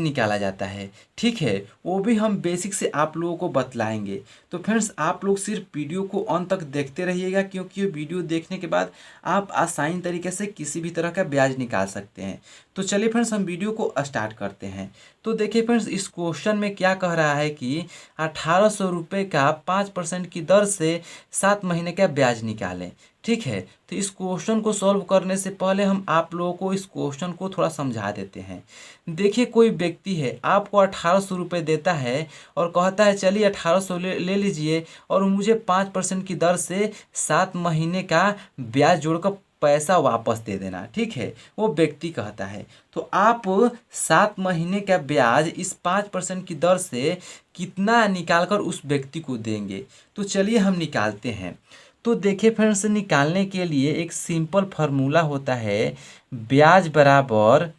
निकाला जाता है, ठीक है, वो भी हम बेसिक से आप लोगों को बतलाएंगे। तो फ्रेंड्स आप लोग सिर्फ वीडियो को अंत तक देखते रहिएगा, क्योंकि ये वीडियो देखने के बाद आप आसानी तरीके से किसी भी तरह का ब्याज निकाल सकते हैं। तो चलिए फ्रेंड्स हम वीडियो को स्टार्ट करते हैं। तो देखिए फ्रेंड्स, इस क्वेश्चन में क्या कह रहा है कि 1800 रुपये का 5% की दर से 7 महीने का ब्याज निकालें, ठीक है। तो इस क्वेश्चन को सॉल्व करने से पहले हम आप लोगों को इस क्वेश्चन को थोड़ा समझा देते हैं। देखिए, कोई व्यक्ति है आपको 1800 रुपये देता है और कहता है चलिए 1800 ले लीजिए और मुझे 5% की दर से 7 महीने का ब्याज जोड़कर पैसा वापस दे देना, ठीक है, वो व्यक्ति कहता है। तो आप 7 महीने का ब्याज इस 5% की दर से कितना निकालकर उस व्यक्ति को देंगे। तो चलिए हम निकालते हैं। तो देखिए फ्रेंड्स, निकालने के लिए एक सिंपल फार्मूला होता है, ब्याज बराबर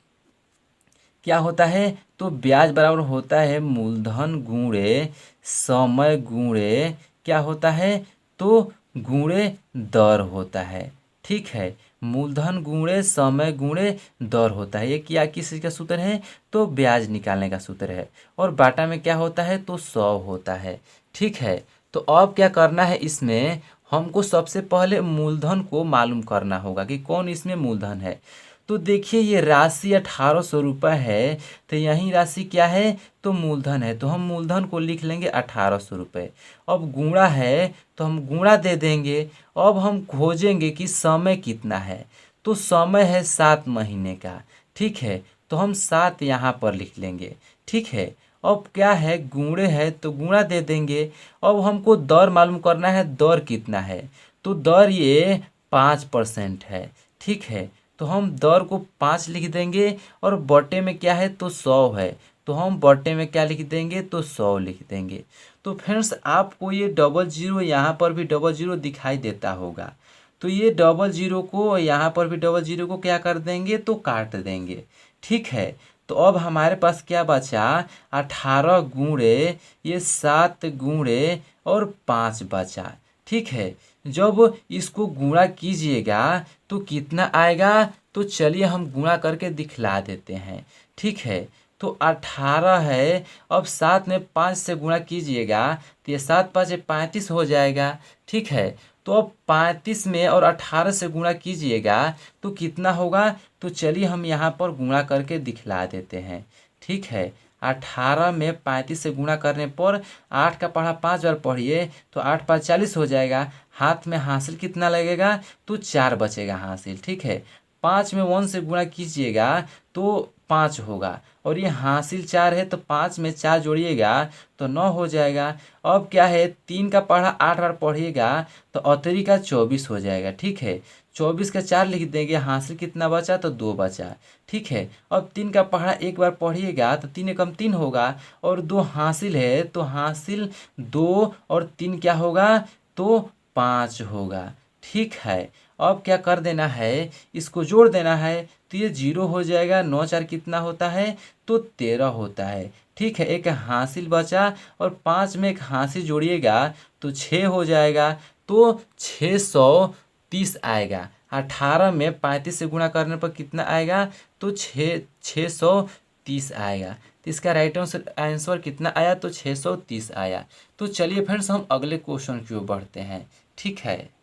क्या होता है, तो ब्याज बराबर होता है मूलधन गुणे समय गुणे क्या होता है, तो गुणे दर होता है, ठीक है। मूलधन गुणे समय गुणे दर होता है। ये क्या किस चीज़ का सूत्र है, तो ब्याज निकालने का सूत्र है। और बाटा में क्या होता है, तो 100 होता है, ठीक है। तो अब क्या करना है, इसमें हमको सबसे पहले मूलधन को मालूम करना होगा कि कौन इसमें मूलधन है। तो देखिए ये राशि 1800 रुपये है, तो यही राशि क्या है, तो मूलधन है। तो हम मूलधन को लिख लेंगे 1800 रुपये। अब गुणा है तो हम गुणा दे देंगे। अब हम खोजेंगे कि समय कितना है, तो समय है 7 महीने का, ठीक है। तो हम 7 यहाँ पर लिख लेंगे, ठीक है। अब क्या है, गुणे है तो गुणा दे देंगे। अब हमको दर मालूम करना है, दर कितना है, तो दर ये 5% है, ठीक है। तो हम दर को 5 लिख देंगे और बटे में क्या है, तो 100 है, तो हम बटे में क्या लिख देंगे, तो 100 लिख देंगे। तो फ्रेंड्स आपको ये डबल जीरो यहाँ पर भी डबल जीरो दिखाई देता होगा, तो ये डबल जीरो को यहाँ पर भी डबल जीरो को क्या कर देंगे, तो काट देंगे, ठीक है। तो अब हमारे पास क्या बचा, 18 गुणे ये 7 गुणे और 5 बचा, ठीक है। जब इसको गुणा कीजिएगा तो कितना आएगा, तो चलिए हम गुणा करके दिखला देते हैं, ठीक है। तो 18 है, अब 7 में 5 से गुणा कीजिएगा तो ये 7 5 35 हो जाएगा, ठीक है। तो अब 35 में और 18 से गुणा कीजिएगा तो कितना होगा, तो चलिए हम यहाँ पर गुणा करके दिखला देते हैं, ठीक है। 18 में 35 से गुणा करने पर 8 का पढ़ा 5 बार पढ़िए तो 8 5 40 हो जाएगा। हाथ में हासिल कितना लगेगा, तो 4 बचेगा हासिल, ठीक है। 5 में 1 से गुणा कीजिएगा तो 5 होगा और ये हासिल 4 है, तो 5 में 4 जोड़िएगा तो 9 हो जाएगा। अब क्या है, 3 का पढ़ा 8 बार पढ़िएगा तो अतरी का 24 हो जाएगा, ठीक है। 24 का 4 लिख देंगे, हासिल कितना बचा, तो 2 बचा, ठीक है। अब 3 का पढ़ा एक बार पढ़िएगा तो 3 एकम 3 होगा और 2 हासिल है, तो हासिल 2 और 3 क्या होगा, तो 5 होगा, ठीक है। अब क्या कर देना है, इसको जोड़ देना है तो ये 0 हो जाएगा। 9 4 कितना होता है, तो 13 होता है, ठीक है। एक हासिल बचा और 5 में एक हासिल जोड़िएगा तो 6 हो जाएगा, तो 630 आएगा। 18 में 35 से गुणा करने पर कितना आएगा, तो 630 आएगा। तो इसका राइट आंसर कितना आया, तो 630 आया। तो चलिए फ्रेंड्स हम अगले क्वेश्चन की ओर बढ़ते हैं, ठीक है।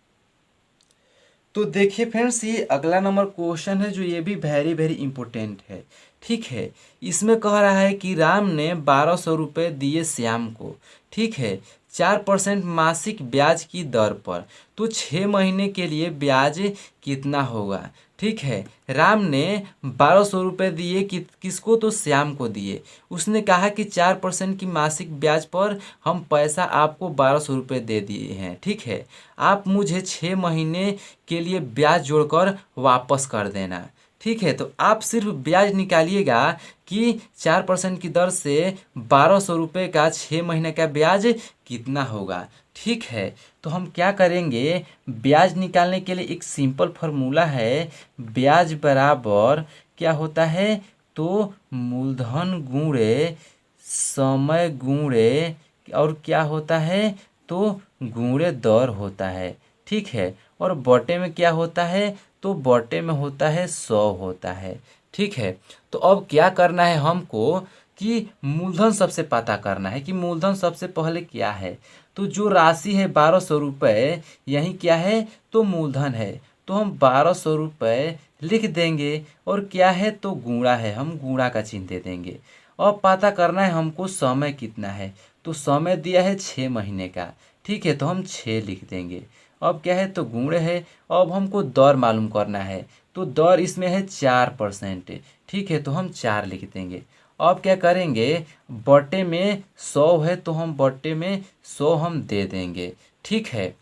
तो देखिए फ्रेंड्स, ये अगला नंबर क्वेश्चन है जो ये भी वेरी वेरी इंपॉर्टेंट है, ठीक है। इसमें कह रहा है कि राम ने 1200 रुपये दिए श्याम को, ठीक है, 4% मासिक ब्याज की दर पर। तो 6 महीने के लिए ब्याज कितना होगा, ठीक है। राम ने 1200 रुपये दिए किसको, तो श्याम को दिए। उसने कहा कि 4% की मासिक ब्याज पर हम पैसा आपको 1200 रुपये दे दिए हैं, ठीक है। आप मुझे 6 महीने के लिए ब्याज जोड़कर वापस कर देना, ठीक है। तो आप सिर्फ ब्याज निकालिएगा कि 4% की दर से 1200 रुपये का 6 महीने का ब्याज कितना होगा, ठीक है। तो हम क्या करेंगे, ब्याज निकालने के लिए एक सिंपल फार्मूला है, ब्याज बराबर क्या होता है, तो मूलधन गुणे समय गुणे और क्या होता है, तो गुणे दर होता है, ठीक है। और बटे में क्या होता है, तो बटे में होता है 100 होता है, ठीक है। तो अब क्या करना है हमको, कि मूलधन सबसे पता करना है कि मूलधन सबसे पहले क्या है। तो जो राशि है 1200 रुपये, यही क्या है तो मूलधन है। तो हम 1200 रुपये लिख देंगे और क्या है तो गुणा है, हम गुणा का चिन्ह दे देंगे। अब पता करना है हमको समय कितना है। तो समय दिया है 6 महीने का, ठीक है, तो हम 6 लिख देंगे। अब क्या है तो गुण है। अब हमको दर मालूम करना है। तो दर इसमें है 4%, ठीक है, तो हम 4 लिख देंगे। अब क्या करेंगे, बटे में 100 है तो हम बटे में 100 हम दे देंगे, ठीक है।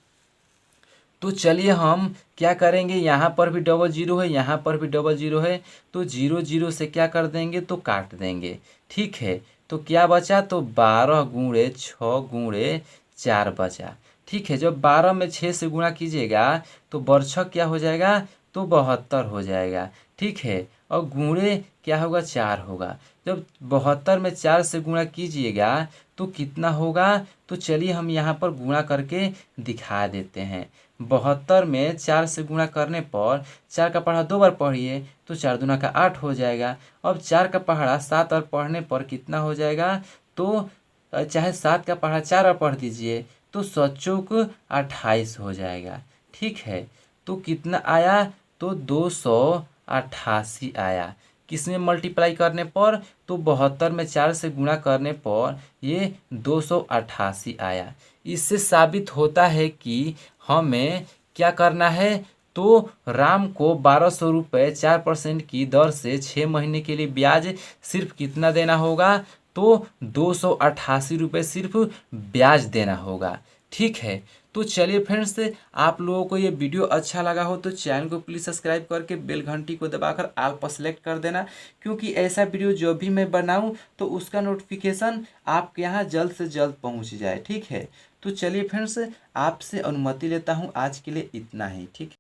तो चलिए हम क्या करेंगे, यहाँ पर भी डबल जीरो है, यहाँ पर भी डबल जीरो है, तो जीरो जीरो से क्या कर देंगे तो काट देंगे, ठीक है। तो क्या बचा तो 12 × 6 × 4 बचा, ठीक है। जब 12 में 6 से गुणा कीजिएगा तो बरछक क्या हो जाएगा तो 72 हो जाएगा, ठीक है। और गुणे क्या होगा 4 होगा। जब 72 में 4 से गुणा कीजिएगा तो कितना होगा, तो चलिए हम यहाँ पर गुणा करके दिखा देते हैं। 72 में 4 से गुणा करने पर 4 का पहाड़ा 2 बार पढ़िए तो 4 दूना का 8 हो जाएगा। अब 4 का पहाड़ा 7 बार पढ़ने पर कितना हो जाएगा, तो चाहे 7 का पहाड़ा 4 बार पढ़ दीजिए तो 7 चौक 28 हो जाएगा, ठीक है। तो कितना आया तो 288 आया। किसमें मल्टीप्लाई करने पर, तो 72 में 4 से गुणा करने पर ये 288 आया। इससे साबित होता है कि हमें क्या करना है, तो राम को 1200 रुपये 4% की दर से 6 महीने के लिए ब्याज सिर्फ कितना देना होगा, तो 288 रुपये सिर्फ ब्याज देना होगा, ठीक है। तो चलिए फ्रेंड्स, आप लोगों को ये वीडियो अच्छा लगा हो तो चैनल को प्लीज़ सब्सक्राइब करके बेल घंटी को दबाकर ऑल पर सेलेक्ट कर देना, क्योंकि ऐसा वीडियो जो भी मैं बनाऊं तो उसका नोटिफिकेशन आपके यहाँ जल्द से जल्द पहुंच जाए, ठीक है। तो चलिए फ्रेंड्स, आपसे अनुमति लेता हूं, आज के लिए इतना ही, ठीक है।